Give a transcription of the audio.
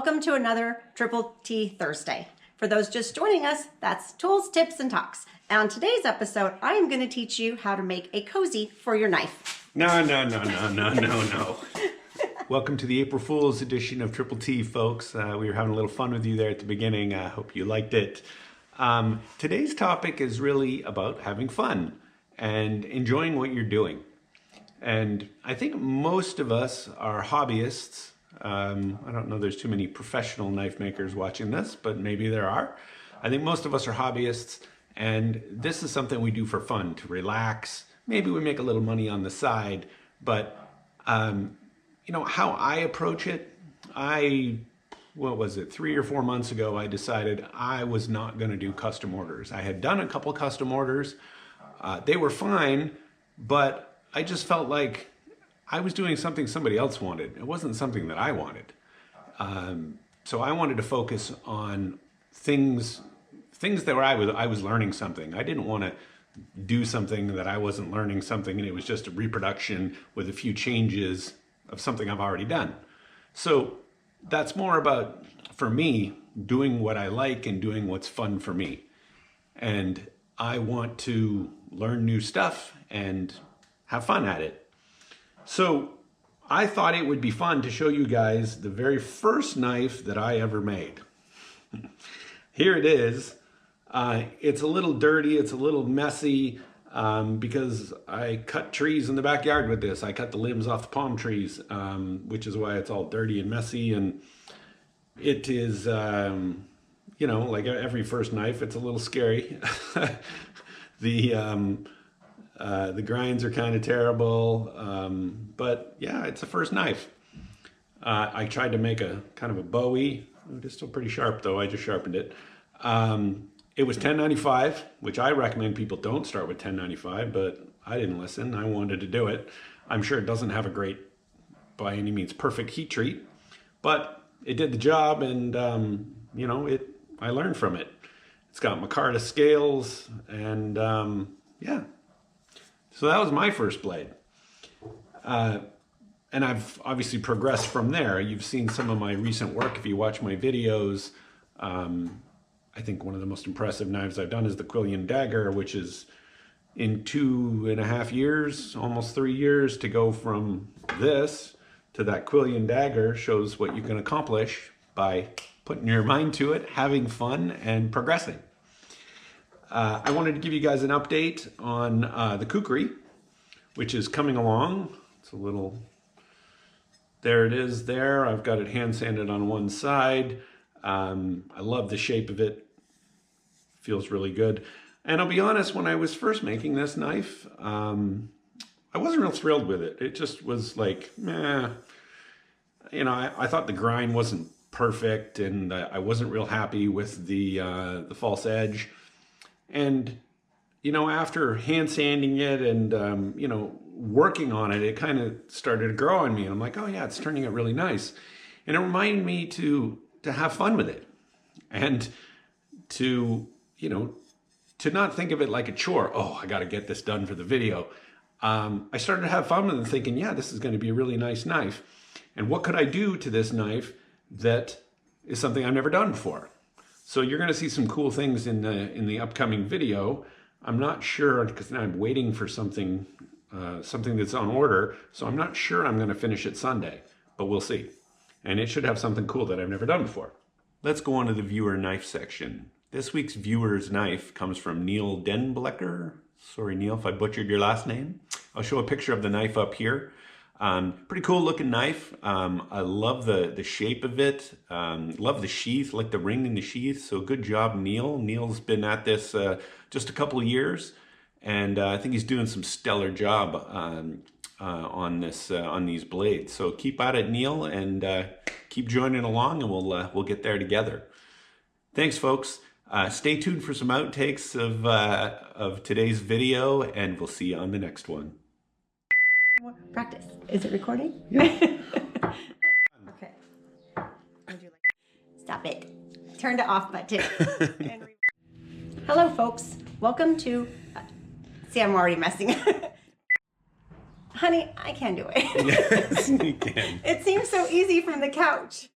Welcome to another Triple T Thursday. For those just joining us, that's Tools, Tips, and Talks. And on today's episode, I am going to teach you how to make a cozy for your knife. No. Welcome to the April Fool's edition of Triple T, folks. We were having a little fun with you there at the beginning. I hope you liked it. Today's topic is really about having fun and enjoying what you're doing. And I think most of us are hobbyists. I don't know there's too many professional knife makers watching this, but maybe there are. I think most of us are hobbyists, and this is something we do for fun, to relax. Maybe we make a little money on the side, but you know, how I approach it, what was it, 3 or 4 months ago, I decided I was not going to do custom orders. I had done a couple custom orders. They were fine, but I just felt like I was doing something somebody else wanted. It wasn't something that I wanted. So I wanted to focus on things that I was learning something. I didn't want to do something that I wasn't learning something, and it was just a reproduction with a few changes of something I've already done. So that's more about, for me, doing what I like and doing what's fun for me. And I want to learn new stuff and have fun at it. So I thought it would be fun to show you guys the very first knife that I ever made. Here it is. It's a little dirty, it's a little messy because I cut trees in the backyard with this. I cut the limbs off the palm trees, which is why it's all dirty and messy. And it is, you know, like every first knife, it's a little scary. The grinds are kind of terrible, but yeah, it's a first knife. I tried to make a kind of a Bowie. It's still pretty sharp though, I just sharpened it. It was $10.95, which I recommend people don't start with $10.95, but I didn't listen. I wanted to do it. I'm sure it doesn't have a great, by any means, perfect heat treat, but it did the job, and you know, I learned from it. It's got micarta scales, and yeah. So that was my first blade. And I've obviously progressed from there. You've seen some of my recent work if you watch my videos. I think one of the most impressive knives I've done is the Quillian Dagger, which is in 2.5 years, almost 3 years, to go from this to that Quillian Dagger shows what you can accomplish by putting your mind to it, having fun, and progressing. I wanted to give you guys an update on the kukri, which is coming along. It's a little, there it is there. I've got it hand sanded on one side. I love the shape of it. Feels really good. And I'll be honest, when I was first making this knife, I wasn't real thrilled with it. It just was like, meh. You know, I thought the grind wasn't perfect, and I wasn't real happy with the false edge. And, you know, after hand sanding it and, you know, working on it, it kind of started to grow on me. And I'm like, oh yeah, it's turning out really nice. And it reminded me to have fun with it. And to, you know, to not think of it like a chore. Oh, I got to get this done for the video. I started to have fun with it, thinking, yeah, this is going to be a really nice knife. And what could I do to this knife that is something I've never done before? So you're going to see some cool things in the upcoming video. I'm not sure, because now I'm waiting for something that's on order. So I'm not sure I'm going to finish it Sunday, but we'll see. And it should have something cool that I've never done before. Let's go on to the viewer knife section. This week's viewer's knife comes from Neil Denblecker. Sorry, Neil, if I butchered your last name. I'll show a picture of the knife up here. Pretty cool looking knife. I love the shape of it. Love the sheath, like the ring in the sheath. So good job, Neil. Neil's been at this just a couple of years, and I think he's doing some stellar job on these blades. So keep at it, Neil, and keep joining along, and we'll get there together. Thanks, folks. Stay tuned for some outtakes of today's video, and we'll see you on the next one. Practice. Is it recording? Yeah. Okay. Stop it. Turn the off button. Hello, folks. Welcome to... see, I'm already messing. Honey, I can do it. Yes, you can. It seems so easy from the couch.